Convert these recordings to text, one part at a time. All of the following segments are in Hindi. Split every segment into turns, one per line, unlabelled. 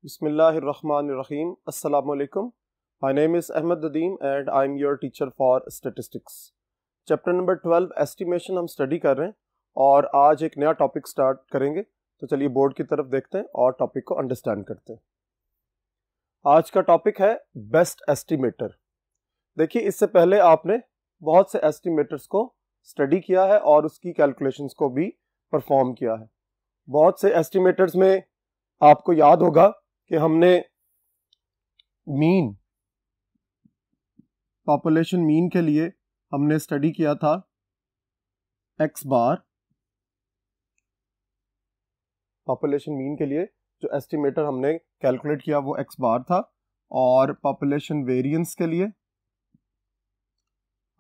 Bismillahirrahmanirrahim. Assalamu alaikum. My name is Ahmed Nadeem and I am your teacher for statistics. Chapter number 12 estimation हम स्टडी कर रहे हैं और आज एक नया टॉपिक स्टार्ट करेंगे। तो चलिए बोर्ड की तरफ देखते हैं और टॉपिक को अंडरस्टैंड करते हैं। आज का टॉपिक है बेस्ट एस्टिमेटर। देखिए, इससे पहले आपने बहुत से एस्टिमेटर्स को स्टडी किया है और उसकी कैलकुलेशंस को भी परफॉर्म किया है। बहुत से एस्टिमेटर्स में आपको याद होगा कि हमने मीन, पॉपुलेशन मीन के लिए हमने स्टडी किया था एक्स बार। पॉपुलेशन मीन के लिए जो एस्टिमेटर हमने कैलकुलेट किया वो एक्स बार था, और पॉपुलेशन वेरिएंस के लिए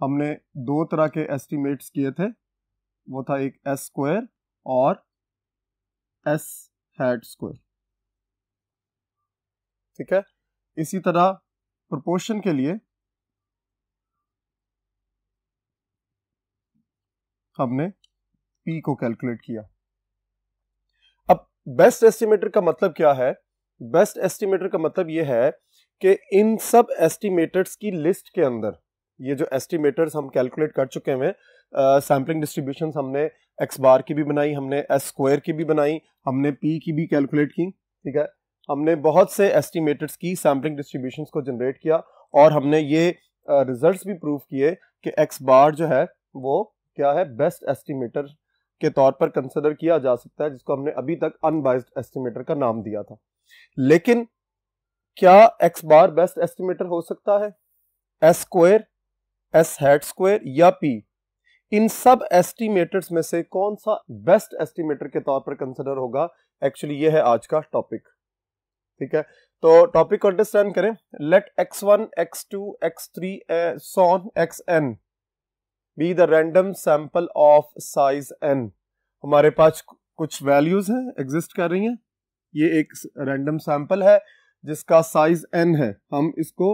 हमने दो तरह के एस्टिमेट्स किए थे। वो था एक एस स्क्वायर और एस हैट स्क्वायर, ठीक है। इसी तरह प्रोपोर्शन के लिए हमने पी को कैलकुलेट किया। अब बेस्ट एस्टिमेटर का मतलब क्या है? बेस्ट एस्टिमेटर का मतलब यह है कि इन सब एस्टिमेटर्स की लिस्ट के अंदर ये जो एस्टिमेटर्स हम कैलकुलेट कर चुके हैं, सैम्पलिंग डिस्ट्रीब्यूशंस हमने एक्स बार की भी बनाई, हमने एस स्क्वायर की भी बनाई, हमने पी की भी कैलकुलेट की, ठीक है। हमने बहुत से एस्टिमेटर्स की सैम्पलिंग डिस्ट्रीब्यूशंस को जनरेट किया और हमने ये रिजल्ट्स भी प्रूव किए कि एक्स बार जो है वो क्या है, बेस्ट एस्टिमेटर के तौर पर कंसिडर किया जा सकता है, जिसको हमने अभी तक अनबाइज्ड एस्टिमेटर का नाम दिया था। लेकिन क्या एक्स बार बेस्ट एस्टिमेटर हो सकता है? S square, S hat square या पी, इन सब एस्टिमेटर्स में से कौन सा बेस्ट एस्टिमेटर के तौर पर कंसिडर होगा? एक्चुअली ये है आज का टॉपिक, ठीक है। तो टॉपिक को अंडरस्टैंड करें। Let x1, x2, x3 so on xn be the random sample of size n। हमारे पास कुछ वैल्यूज हैं, एग्जिस्ट कर रही हैं। ये एक रैंडम सैंपल है जिसका साइज n है। हम इसको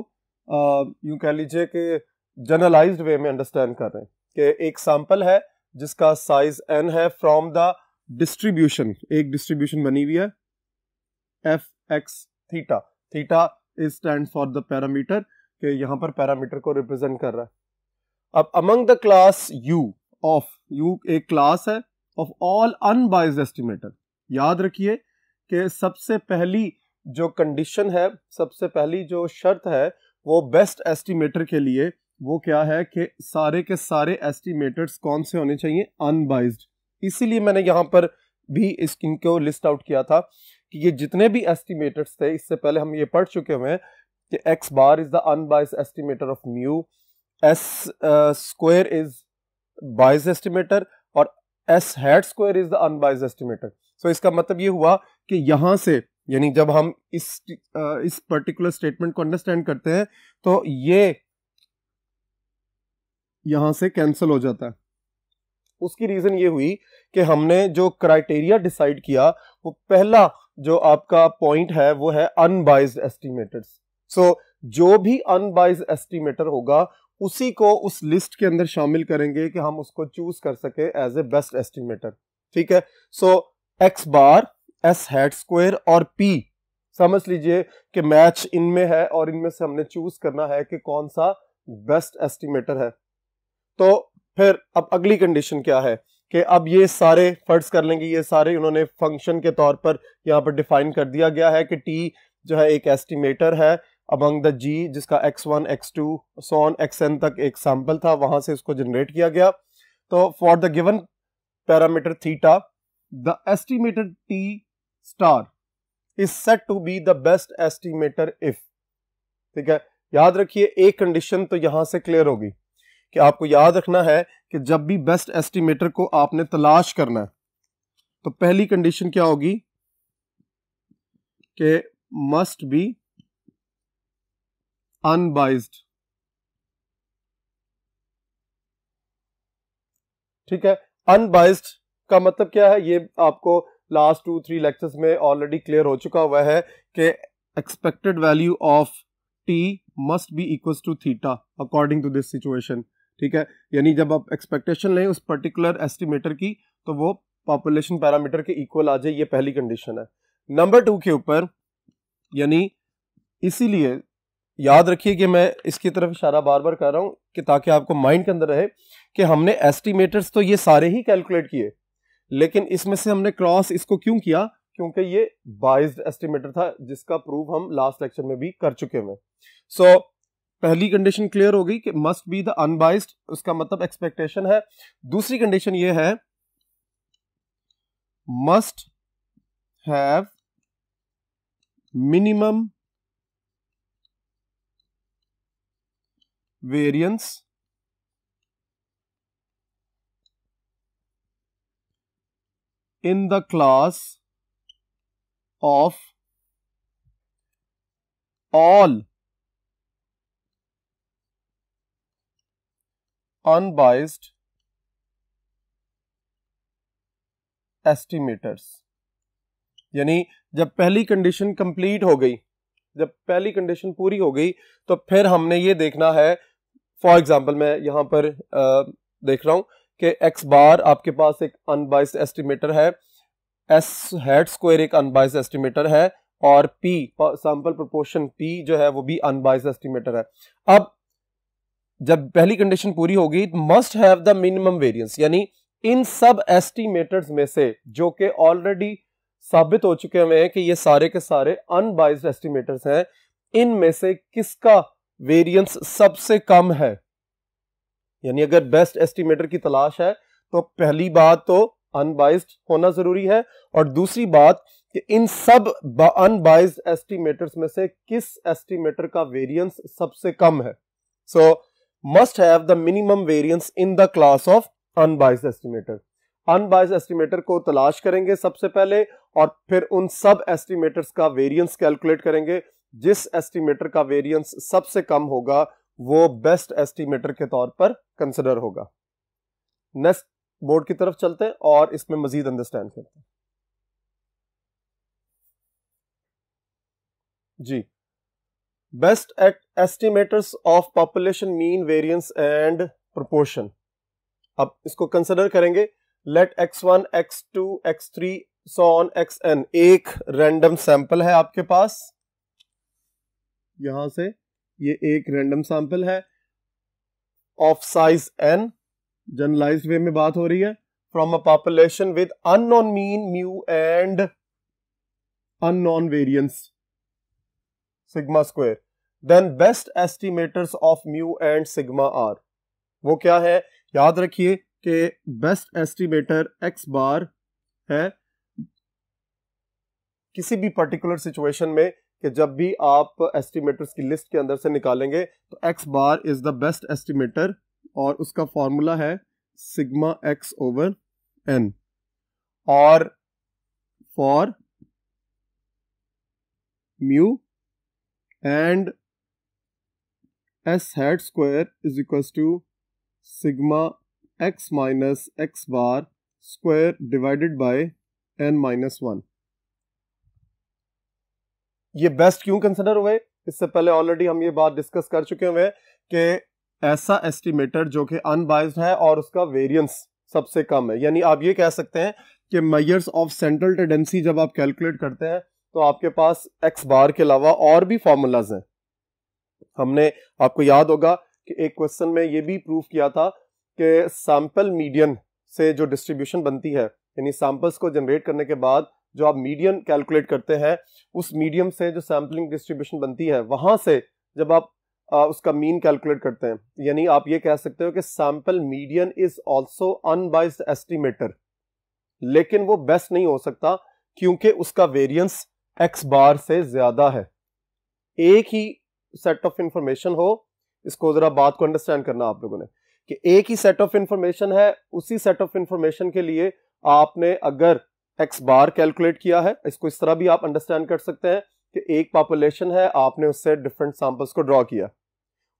यूं कह लीजिए कि जनरलाइज्ड वे में अंडरस्टैंड कर रहे हैं कि एक सैंपल है जिसका साइज n है फ्रॉम द डिस्ट्रीब्यूशन। एक डिस्ट्रीब्यूशन बनी हुई है F x theta. Theta is stand for the parameter, कि यहां पर पैरामीटर को रिप्रेजेंट कर रहा है। अब among the class U of, U एक क्लास है ऑफ ऑल अनबाइज्ड एस्टिमेटर। याद रखिए कि सबसे पहली जो कंडीशन है, सबसे पहली जो शर्त है वो बेस्ट एस्टिमेटर के लिए वो क्या है कि सारे के सारे एस्टिमेटर्स कौन से होने चाहिए? अनबाइज्ड। इसीलिए मैंने यहां पर भी इनको लिस्ट आउट किया था कि ये जितने भी एस्टिमेटर्स थे, इससे पहले हम ये पढ़ चुके हुए हैं कि x bar is the unbiased estimator of mu, s square is biased estimator और s hat square is the unbiased estimator. So इसका मतलब ये हुआ कि यहां से, यानी जब हम इस पर्टिकुलर स्टेटमेंट को अंडरस्टैंड करते हैं तो ये यहां से कैंसिल हो जाता है। उसकी रीजन ये हुई कि हमने जो क्राइटेरिया डिसाइड किया, वो पहला जो आपका पॉइंट है वो है अनबाइज्ड एस्टिमेटर्स। सो जो भी अनबाइज्ड एस्टिमेटर होगा उसी को उस लिस्ट के अंदर शामिल करेंगे कि हम उसको चूज कर सके एज ए बेस्ट एस्टिमेटर, ठीक है। सो एक्स बार, एस हैट स्क्वायर और पी समझ लीजिए कि मैच इनमें है और इनमें से हमने चूज करना है कि कौन सा बेस्ट एस्टिमेटर है। तो फिर अब अगली कंडीशन क्या है कि अब ये सारे फर्ज कर लेंगे, ये सारे उन्होंने फंक्शन के तौर पर यहाँ पर डिफाइन कर दिया गया है कि टी जो है एक एस्टिमेटर है अमंग द जी, जिसका x1, x2 so on xn तक एक सैंपल था, वहां से इसको जनरेट किया गया। तो for the given parameter theta, the estimator T star is set to be the best estimator if, ठीक है। याद रखिए एक कंडीशन तो यहां से क्लियर होगी कि आपको याद रखना है कि जब भी बेस्ट एस्टिमेटर को आपने तलाश करना है तो पहली कंडीशन क्या होगी कि मस्ट बी अनबाइज्ड, ठीक है। अनबाइज्ड का मतलब क्या है? ये आपको लास्ट 2-3 लेक्चर्स में ऑलरेडी क्लियर हो चुका हुआ है कि expected value of T must be equals to theta according to this situation, ठीक है। यानी जब आप एक्सपेक्टेशन लें उस पर्टिकुलर एस्टिमेटर की तो वो पॉपुलेशन पैरामीटर के इक्वल आ जाए, ये पहली कंडीशन है। नंबर 2 के ऊपर यानी इसीलिए याद रखिए कि मैं इसकी तरफ इशारा बार बार कर रहा हूं कि ताकि आपको माइंड के अंदर रहे कि हमने एस्टिमेटर्स तो ये सारे ही कैलकुलेट किए, लेकिन इसमें से हमने क्रॉस इसको क्यों किया, क्योंकि ये बाइज्ड एस्टिमेटर था जिसका प्रूफ हम लास्ट लेक्चर में भी कर चुके हैं। सो पहली कंडीशन क्लियर हो गई कि मस्ट बी द अनबाइज्ड, उसका मतलब एक्सपेक्टेशन है। दूसरी कंडीशन ये है must have minimum variance in the class of all unbiased estimators। यानी जब पहली कंडीशन कंप्लीट हो गई, जब पहली कंडीशन पूरी हो गई, तो फिर हमने ये देखना है, फॉर एग्जांपल मैं यहां पर देख रहा हूं कि x बार आपके पास एक अनबाइस्ड एस्टिमेटर है, s हैट स्क्वायर एक अनबाइस्ड एस्टिमेटर है, और p सैंपल प्रोपोर्शन p जो है वो भी अनबाइस्ड एस्टिमेटर है। अब जब पहली कंडीशन पूरी होगी, must have the minimum variance, यानी इन सब एस्टिमेटर्स में से जो कि ऑलरेडी साबित हो चुके हुए हैं कि ये सारे के सारे अनबाइस्ड एस्टिमेटर्स हैं, इनमें से किसका वेरिएंस सबसे कम है। यानी अगर बेस्ट एस्टिमेटर की तलाश है तो पहली बात तो अनबाइस्ड होना जरूरी है, और दूसरी बात कि इन सब अनबाइस्ड एस्टिमेटर्स में से किस एस्टिमेटर का वेरिएंस सबसे कम है। सो must have the minimum variance in the class of unbiased estimator. Unbiased estimator को तलाश करेंगे सबसे पहले, और फिर उन सब एस्टिमेटर्स का वेरिएंस कैलकुलेट करेंगे। जिस एस्टिमेटर का वेरिएंस सबसे कम होगा वो बेस्ट एस्टिमेटर के तौर पर कंसिडर होगा। नेक्स्ट बोर्ड की तरफ चलते हैं और इसमें मजीद अंडरस्टैंड करते हैं। जी, best estimators of population mean variance and proportion. अब इसको कंसिडर करेंगे। Let x1 x2 x3 so on xn एक रैंडम सैंपल है आपके पास, यहां से ये एक रैंडम सैंपल है of size n, generalized way में बात हो रही है, from a population with unknown mean mu and unknown variance sigma square. Then best estimators of mu and sigma are. वो क्या है, याद रखिए कि बेस्ट एस्टिमेटर x बार है किसी भी पर्टिकुलर सिचुएशन में, कि जब भी आप एस्टिमेटर्स की लिस्ट के अंदर से निकालेंगे तो x bar is the best estimator, और उसका फॉर्मूला है सिग्मा x ओवर n। और for mu and s hat square is equal to sigma x minus x bar square divided by n minus 1। ये बेस्ट क्यों कंसिडर हुए, इससे पहले ऑलरेडी हम ये बात डिस्कस कर चुके हुए कि ऐसा एस्टिमेटर जो कि अनबाइज्ड है और उसका वेरिएंस सबसे कम है। यानी आप ये कह सकते हैं कि मेजर्स ऑफ सेंट्रल टेंडेंसी जब आप कैलकुलेट करते हैं तो आपके पास x बार के अलावा और भी फॉर्मूलाज हैं। हमने, आपको याद होगा कि एक क्वेश्चन में ये भी प्रूव किया था कि सैंपल मीडियन से जो डिस्ट्रीब्यूशन बनती है, यानी सैंपल्स को जनरेट करने के बाद जो आप मीडियन कैलकुलेट करते हैं, उस मीडियम से जो सैम्पलिंग डिस्ट्रीब्यूशन बनती है, वहां से जब आप उसका मीन कैलकुलेट करते हैं, यानी आप ये कह सकते हो कि sample median is also unbiased estimator, लेकिन वो बेस्ट नहीं हो सकता क्योंकि उसका वेरिएंस x बार से ज्यादा है। एक ही सेट ऑफ इंफॉर्मेशन हो, इसको जरा बात को अंडरस्टैंड करना आप लोगों ने, कि एक ही सेट ऑफ इंफॉर्मेशन है, उसी सेट ऑफ इंफॉर्मेशन के लिए आपने अगर x बार कैलकुलेट किया है, इसको इस तरह भी आप अंडरस्टैंड कर सकते हैं कि एक पॉपुलेशन है, आपने उससे डिफरेंट सैंपल्स को ड्रॉ किया,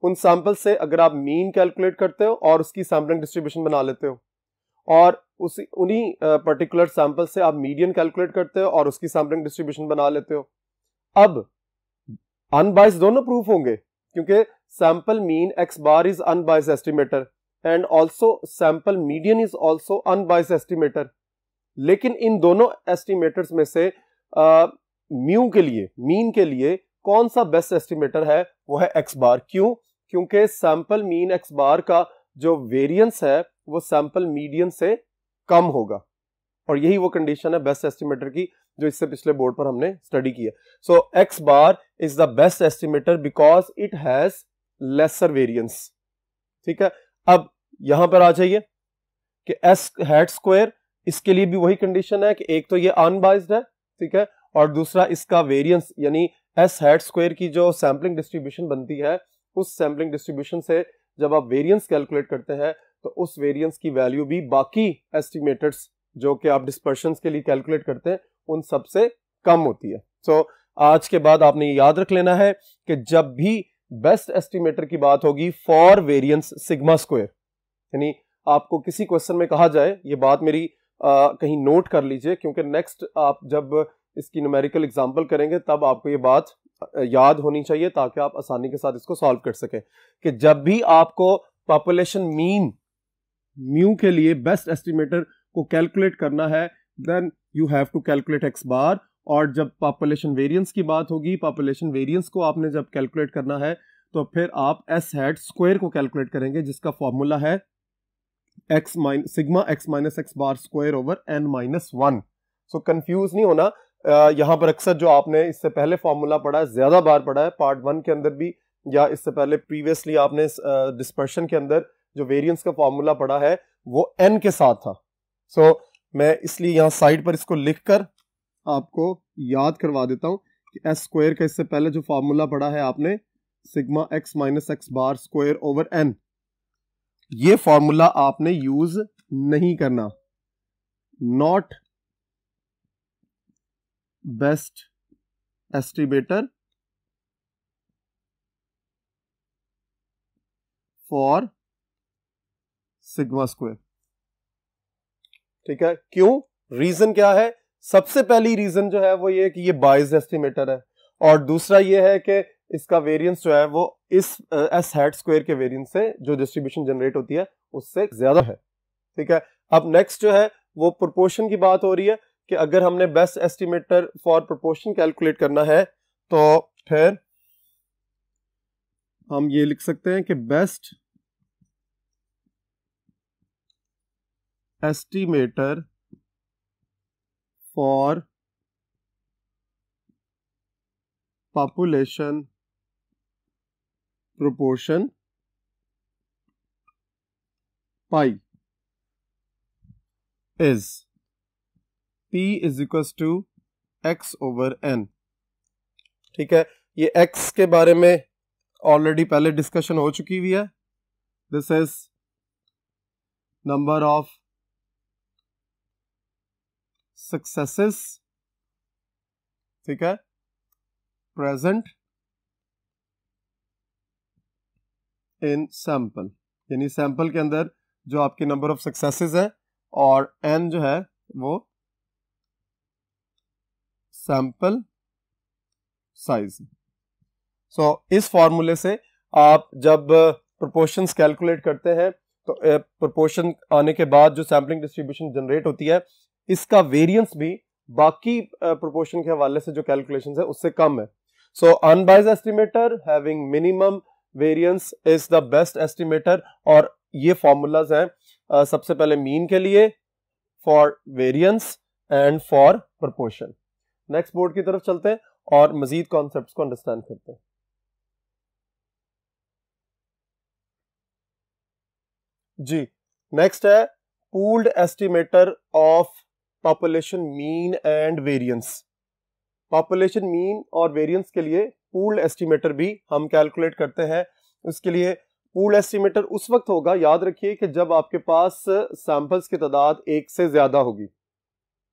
उन सैंपल से अगर आप मीन कैलकुलेट करते हो और उसकी सैम्पलिंग डिस्ट्रीब्यूशन बना लेते हो, और उसी उन्हीं पर्टिकुलर सैंपल से आप मीडियन कैलकुलेट करते हो और उसकी सैम्पलिंग डिस्ट्रीब्यूशन बना लेते हो। अब अनबाइज्ड दोनों प्रूफ होंगे क्योंकि sample mean x bar is unbiased estimator and also sample median is also unbiased estimator. लेकिन इन दोनों एस्टिमेटर्स में से म्यू के लिए, मीन के लिए कौन सा बेस्ट एस्टिमेटर है, वो है एक्स बार। क्यों? क्योंकि सैंपल मीन एक्स बार का जो वेरिएंस है वो सैंपल मीडियन से कम होगा, और यही वो कंडीशन है बेस्ट एस्टिमेटर की जो इससे पिछले बोर्ड पर हमने स्टडी की है। So x bar is the best estimator because it has lesser variance. ठीक है, अब यहां पर आ जाइए कि एस हैट स्क्वायर, इसके लिए भी वही कंडीशन है कि एक तो ये अनबाइज्ड है, ठीक है, और दूसरा इसका वेरिएंस यानी एस हैट स्क्वायर की जो सैम्पलिंग डिस्ट्रीब्यूशन बनती है, उस सैम्पलिंग डिस्ट्रीब्यूशन से जब आप वेरिएंस कैलकुलेट करते हैं तो उस वेरिएंस की वैल्यू भी बाकी एस्टिमेटर्स जो कि आप डिस्पर्शंस के लिए कैलकुलेट करते हैं उन सब से कम होती है। सो आज के बाद आपने ये याद रख लेना है कि जब भी बेस्ट एस्टिमेटर की बात होगी फॉर वेरिएंस सिग्मा स्क्वायर, यानी आपको किसी क्वेश्चन में कहा जाए, ये बात मेरी कहीं नोट कर लीजिए, क्योंकि नेक्स्ट आप जब इसकी न्यूमेरिकल एग्जांपल करेंगे तब आपको ये बात याद होनी चाहिए ताकि आप आसानी के साथ इसको सॉल्व कर सकें, कि जब भी आपको पॉपुलेशन मीन म्यू के लिए बेस्ट एस्टिमेटर को कैलकुलेट करना है then you have to calculate x bar, और जब पॉपुलेशन वेरिएंस की बात होगी, पॉपुलेशन वेरिएंस को आपने जब कैलकुलेट करना है तो फिर आप एस हैट स्क्वायर को कैलकुलेट करेंगे जिसका फॉर्मूला है sigma x minus x bar square over n minus 1। So confuse नहीं होना, यहां पर अक्सर जो आपने इससे पहले फॉर्मूला पढ़ा है, ज्यादा बार पढ़ा है, पार्ट 1 के अंदर भी या इससे पहले प्रीवियसली आपने डिस्पर्शन के अंदर जो वेरिएंस का फॉर्मूला पढ़ा है वो एन के साथ था। सो मैं इसलिए यहां साइड पर इसको लिखकर आपको याद करवा देता हूं कि एस स्क्वायर का इससे पहले जो फॉर्मूला पढ़ा है आपने sigma x minus x bar square over N, ये फॉर्मूला आपने यूज नहीं करना। Not best estimator for sigma square. ठीक है, क्यों? रीजन क्या है? सबसे पहली रीजन जो है वो ये कि ये बाइज्ड एस्टिमेटर है, और दूसरा ये है कि इसका वेरिएंस जो है वो इस एस हैट स्क्वायर के वेरिएंस से जो डिस्ट्रीब्यूशन जनरेट होती है उससे ज्यादा है। ठीक है, अब नेक्स्ट जो है वो प्रोपोर्शन की बात हो रही है कि अगर हमने best estimator for proportion calculate करना है तो फिर हम ये लिख सकते हैं कि best estimator for population proportion pi is P is equals to X over N. ठीक है, ये x के बारे में ऑलरेडी पहले डिस्कशन हो चुकी हुई है। This is number of successes, ठीक है, प्रेजेंट इन सैंपल, यानी सैंपल के अंदर जो आपकी नंबर ऑफ सक्सेसेस है, और n जो है वो सैंपल साइज। सो इस फॉर्मूले से आप जब प्रोपोर्शंस कैलकुलेट करते हैं तो प्रोपोर्शन आने के बाद जो सैम्पलिंग डिस्ट्रीब्यूशन जनरेट होती है इसका वेरिएंस भी बाकी प्रोपोर्शन के हवाले से जो कैलकुलेशंस है उससे कम है। So unbiased estimator having minimum variance is the best estimator, और ये फॉर्मूलाज हैं सबसे पहले मीन के लिए, for variance and for proportion. Next board की तरफ चलते हैं और मजीद कॉन्सेप्ट्स को अंडरस्टैंड करते हैं। जी, नेक्स्ट है pooled estimator of population mean and variance. Population mean और वेरिएंस के लिए पूल्ड एस्टिमेटर भी हम कैलकुलेट करते हैं। उसके लिए पूल्ड एस्टिमेटर उस वक्त होगा, याद रखिए, कि जब आपके पास सैंपल्स की तादाद एक से ज्यादा होगी।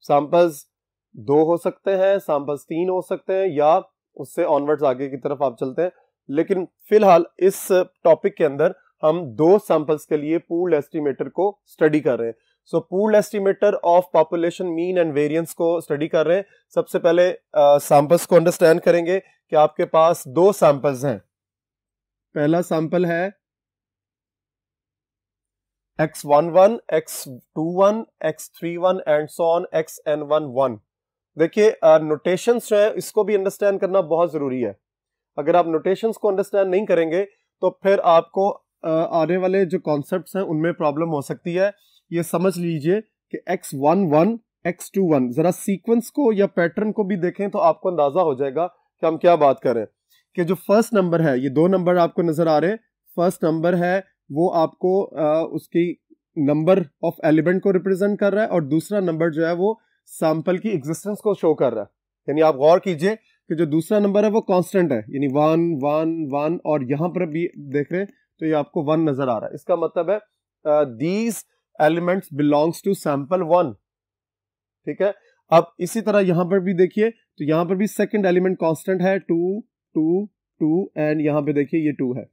सैंपल्स 2 हो सकते हैं, सैंपल्स 3 हो सकते हैं, या उससे ऑनवर्ड्स आगे की तरफ आप चलते हैं, लेकिन फिलहाल इस टॉपिक के अंदर हम 2 सैंपल्स के लिए पूल्ड एस्टिमेटर को स्टडी कर रहे हैं। So pooled estimator of population mean and variance को स्टडी कर रहे हैं। सबसे पहले सैंपल्स को अंडरस्टैंड करेंगे कि आपके पास 2 सैंपल्स हैं। पहला सैंपल है x11, x21, x31 and so on xn11। देखिए नोटेशंस जो है इसको भी अंडरस्टैंड करना बहुत जरूरी है। अगर आप नोटेशंस को अंडरस्टैंड नहीं करेंगे तो फिर आपको आने वाले जो कॉन्सेप्ट्स हैं उनमें प्रॉब्लम हो सकती है। ये समझ लीजिए कि x11 x21, जरा सीक्वेंस को या पैटर्न को भी देखें तो आपको अंदाजा हो जाएगा कि हम क्या बात कर रहे हैं। कि जो फर्स्ट नंबर है, ये दो नंबर आपको नजर आ रहे हैं, फर्स्ट नंबर है वो आपको उसकी नंबर ऑफ एलिमेंट को रिप्रेजेंट कर रहा है और दूसरा नंबर जो है वो सैंपल की एग्जिस्टेंस को शो कर रहा है। यानी आप गौर कीजिए कि जो दूसरा नंबर है वो कांस्टेंट है, यानी 1 1 1, और यहां पर भी देख रहे हैं तो ये आपको 1 नजर आ रहा है। इसका मतलब है these elements belongs to sample 1। ठीक है, अब इसी तरह यहां पर भी देखिए तो यहां पर भी सेकंड एलिमेंट कांस्टेंट है 2 2 2, एंड यहां पे देखिए ये 2 है।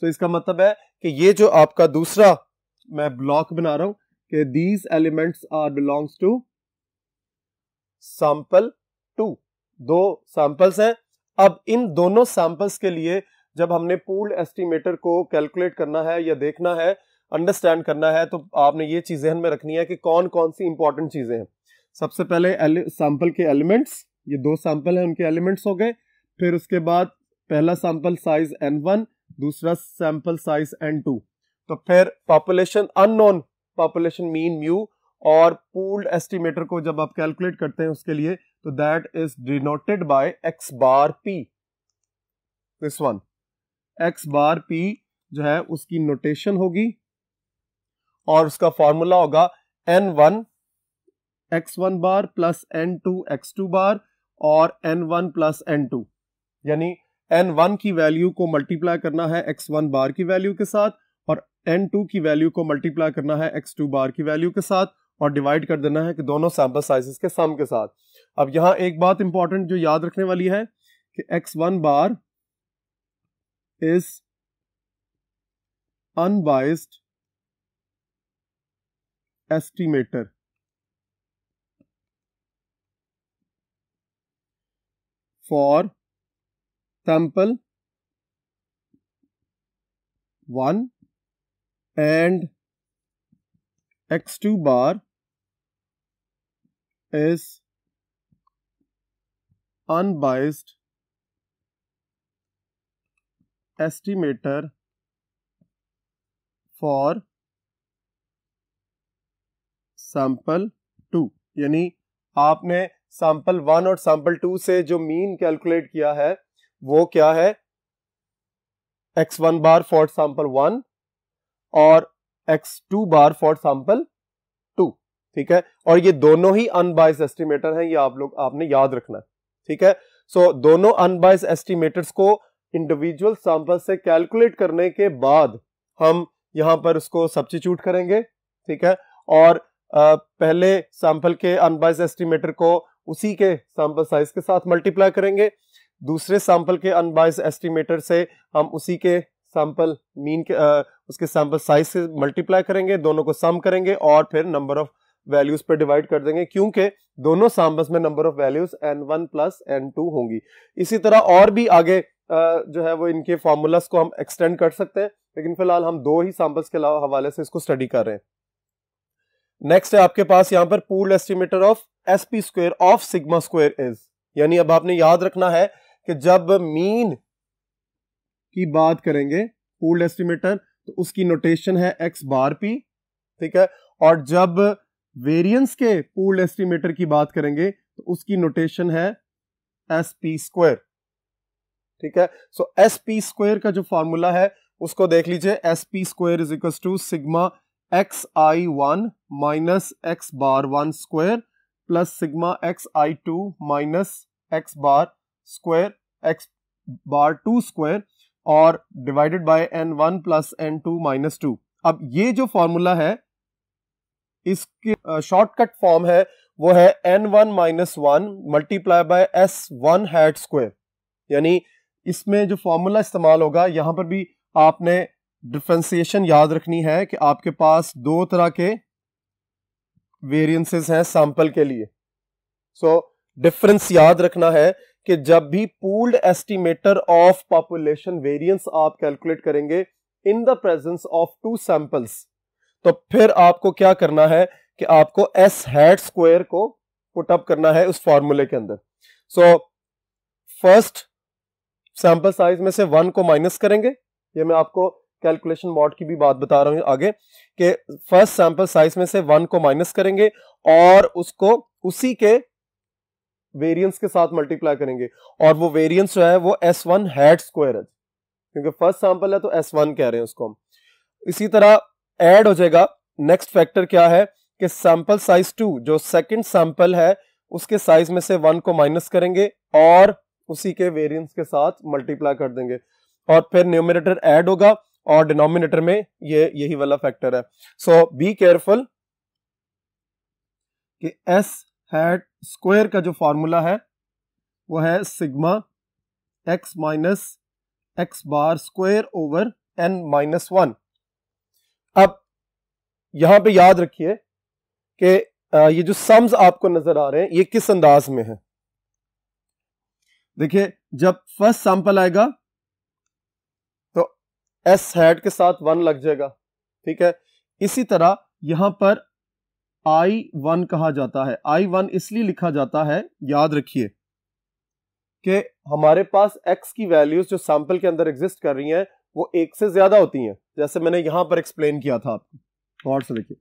सो इसका मतलब है कि ये जो आपका दूसरा मैं ब्लॉक बना रहा हूं कि these elements are belongs to sample 2। दो सैंपल्स हैं। अब इन दोनों सैंपल्स के लिए जब हमने पूल्ड एस्टिमेटर को कैलकुलेट करना है या देखना है, अंडरस्टैंड करना है, तो आपने ये चीज ध्यान में रखनी है कि कौन कौन सी इंपॉर्टेंट चीजें हैं। सबसे पहले सैंपल के एलिमेंट्स, ये दो सैंपल हैं उनके एलिमेंट्स हो गए। फिर उसके बाद पहला सैंपल साइज n1, दूसरा सैंपल साइज n2। तो फिर population unknown, population mean mu, और पूल्ड एस्टिमेटर को जब आप कैलकुलेट करते हैं उसके लिए तो that is denoted by x bar p। This one x bar p जो है उसकी नोटेशन होगी और उसका फॉर्मूला होगा n1 x1 बार प्लस n2 x2 बार और n1 प्लस n2, यानी n1 की वैल्यू को मल्टीप्लाई करना है x1 बार की वैल्यू के साथ और n2 की वैल्यू को मल्टीप्लाई करना है x2 बार की वैल्यू के साथ और डिवाइड कर देना है कि दोनों सैंपल साइजेस के सम के साथ। अब यहां एक बात इंपॉर्टेंट जो याद रखने वाली है कि x1 bar is unbiased estimator for sample 1 and x2 bar is unbiased estimator for sample 2। यानी आपने सैंपल 1 और सैंपल 2 से जो मीन कैलकुलेट किया है वो क्या है, x1 बार फॉर सैंपल 1 और x2 बार फॉर सैंपल 2। ठीक है, और ये दोनों ही अनबाइस्ड एस्टिमेटर हैं, ये आपने याद रखना है। ठीक है, सो दोनों अनबाइस्ड एस्टिमेटर्स को इंडिविजुअल सैंपल से कैलकुलेट करने के बाद हम यहां पर उसको सब्स्टिट्यूट करेंगे। ठीक है, और पहले सैंपल के अनबाइस्ड एस्टिमेटर को उसी के सैंपल साइज के साथ मल्टीप्लाई करेंगे, दूसरे सैंपल के अनबाइस्ड एस्टिमेटर से हम उसी के सैंपल मीन के उसके सैंपल साइज से मल्टीप्लाई करेंगे, दोनों को सम करेंगे और फिर नंबर ऑफ वैल्यूज पे डिवाइड कर देंगे, क्योंकि दोनों सैंपल्स में number of values n1 plus n2 होंगी। इसी तरह और भी आगे जो है वो इनके फॉर्मूलास को हम एक्सटेंड कर सकते हैं, लेकिन फिलहाल हम दो ही सैंपल्स के हवाले से इसको स्टडी कर रहे हैं। नेक्स्ट है आपके पास यहां पर pooled estimator of sp square of sigma square is, यानी अब आपने याद रखना है कि जब मीन की बात करेंगे पूल्ड एस्टिमेटर तो उसकी नोटेशन है x बार p। ठीक है, और जब वेरिएंस के पूल्ड एस्टिमेटर की बात करेंगे तो उसकी नोटेशन है sp स्क्वायर। ठीक है, सो sp स्क्वायर का जो फॉर्मूला है उसको देख लीजिए, sp square is equal to sigma xi1 minus x bar 1 square plus sigma xi2 minus x bar square x bar 2 square और divided by n1 plus n2 minus 2। अब ये जो फॉर्मूला है इसके शॉर्टकट फॉर्म है वो है n1 minus 1 multiply by s1 hat square, यानी इसमें जो फॉर्मूला इस्तेमाल होगा यहां पर भी आपने डिफरेंशिएशन याद रखनी है कि आपके पास दो तरह के वेरिएंसेस हैं सैंपल के लिए। सो डिफरेंस याद रखना है कि जब भी pooled estimator of population variance आप कैलकुलेट करेंगे in the presence of two samples, तो फिर आपको क्या करना है कि आपको s हैट स्क्वायर को पुट अप करना है उस फॉर्मूले के अंदर। सो फर्स्ट सैंपल साइज में से 1 को माइनस करेंगे, ये मैं आपको कैलकुलेशन मॉड की भी बात बता रहा हूं आगे, कि फर्स्ट सैंपल साइज में से 1 को माइनस करेंगे और उसको उसी के वेरिएंस के साथ मल्टीप्लाई करेंगे, और वो वेरिएंस जो है वो S1 हैट स्क्वायर है, क्योंकि फर्स्ट सैंपल है तो S1 कह रहे हैं उसको हम। इसी तरह ऐड हो जाएगा, नेक्स्ट फैक्टर क्या है कि सैंपल साइज 2 जो सेकंड सैंपल है उसके साइज में से 1 को माइनस करेंगे और उसी के वेरिएंस के साथ मल्टीप्लाई कर देंगे, और फिर न्यूमरेटर ऐड होगा और डिनोमिनेटर में ये यही वाला फैक्टर है। सो बी केयरफुल कि एस हैट स्क्वायर का जो फॉर्मूला है वो है sigma x minus x bar square over n minus 1। अब यहां पे याद रखिए कि ये जो सम्स आपको नजर आ रहे हैं ये किस अंदाज में है। देखिए जब फर्स्ट सैंपल आएगा तो एस हैट के साथ 1 लग जाएगा, ठीक है। इसी तरह यहां पर I1 कहा जाता है, I1 इसलिए लिखा जाता है, याद रखिए कि हमारे पास x की वैल्यूज जो सैंपल के अंदर एग्जिस्ट कर रही हैं वो 1 से ज्यादा होती हैं, जैसे मैंने यहां पर एक्सप्लेन किया था आपको। और से देखिए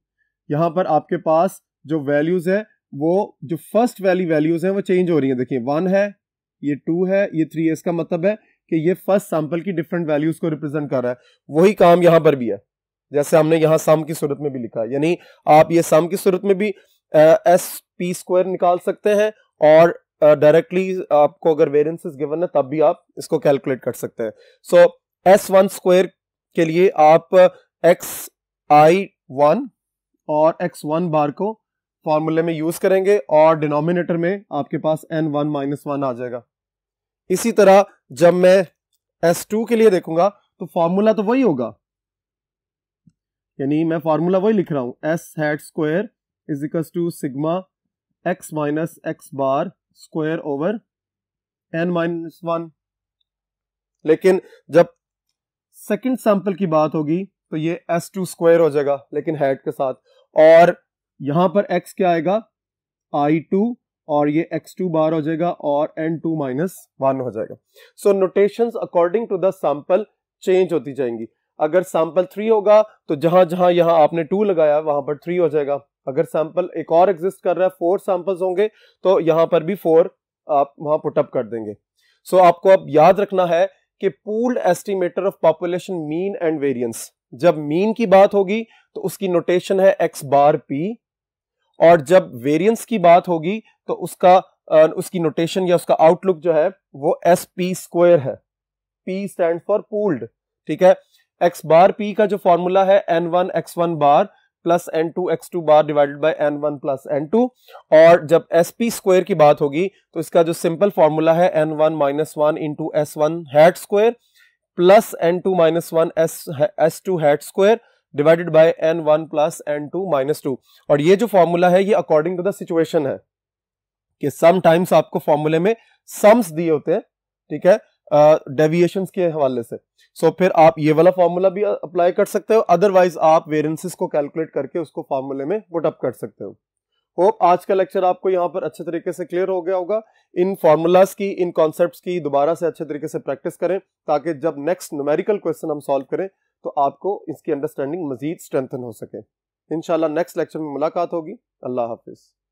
यहां पर आपके पास जो वैल्यूज है वो जो फर्स्ट वाली वैल्यूज हैं वो चेंज हो रही हैं। देखिए 1 है, ये 2 है, ये 3 है। इसका मतलब है कि ये फर्स्ट सैंपल की डिफरेंट वैल्यूज को रिप्रेजेंट कर रहा है। वही काम यहां पर भी है, जैसे हमने यहां सम की सूरत में भी लिखा है, यानी आप ये सम की सूरत में भी एस पी स्क्वायर निकाल सकते हैं, और डायरेक्टली आपको अगर वेरिएंसेस गिवन है तब भी आप इसको कैलकुलेट कर सकते हैं। सो S1 स्क्वायर के लिए आप xi1 और x1 बार को फॉर्मूले में यूज करेंगे और डिनोमिनेटर में आपके पास n1 माइनस 1 आ जाएगा। इसी तरह जब मैं S2 के लिए देखूंगा तो फॉर्मूला तो वही होगा, यानी मैं फॉर्मूला वही लिख रहा हूं, S hat square is equals to sigma x minus x bar square over n minus 1। लेकिन जब सेकंड सैंपल की बात होगी तो ये S2 स्क्वायर हो जाएगा लेकिन हैट के साथ, और यहां पर x क्या आएगा I2 और ये x2 बार हो जाएगा और n2 माइनस 1 हो जाएगा। So notations according to the sample change होती जाएंगी। अगर सैंपल 3 होगा तो जहां जहां यहां आपने 2 लगाया वहां पर 3 हो जाएगा। अगर सैंपल एक और एग्जिस्ट कर रहा है, 4 सैंपल्स होंगे तो यहां पर भी 4 आप वहां पुटअप कर देंगे। सो आपको अब याद रखना है कि pooled estimator of population mean and variance, जब मीन की बात होगी तो उसकी नोटेशन है x बार p, और जब वेरिएंस की बात होगी तो उसकी नोटेशन या उसका आउटलुक जो है वो sp स्क्वायर है। p स्टैंड फॉर पूल्ड, ठीक है। x बार p का जो फॉर्मूला है n1 x1 bar plus n2 x2 bar divided by n1 plus n2, और जब sp स्क्वायर की बात होगी तो इसका जो सिंपल फॉर्मूला है n1 minus 1 into s1 hat square plus n2 minus 1 s2 hat square divided by n1 plus n2 minus 2। और ये जो फॉर्मूला है ये अकॉर्डिंग टू द सिचुएशन है कि सम टाइम्स आपको फॉर्मूले में सम्स दिए होते हैं, ठीक है, डेविएशंस के हवाले से। सो फिर आप ये वाला फॉर्मूला भी अप्लाई कर सकते हो, अदरवाइज आप वेरिएंसेस को कैलकुलेट करके उसको फॉर्मूले में पुट अप कर सकते हो। होप आज का लेक्चर आपको यहाँ पर अच्छे तरीके से क्लियर हो गया होगा। इन फॉर्मूलाज की, इन कॉन्सेप्ट्स की दोबारा से अच्छे तरीके से प्रैक्टिस करें ताकि जब नेक्स्ट न्यूमेरिकल क्वेश्चन हम सॉल्व करें तो आपको इसकी अंडरस्टैंडिंग मजीद स्ट्रेंथन हो सके। इंशाल्लाह नेक्स्ट लेक्चर में मुलाकात होगी। अल्लाह हाफिज।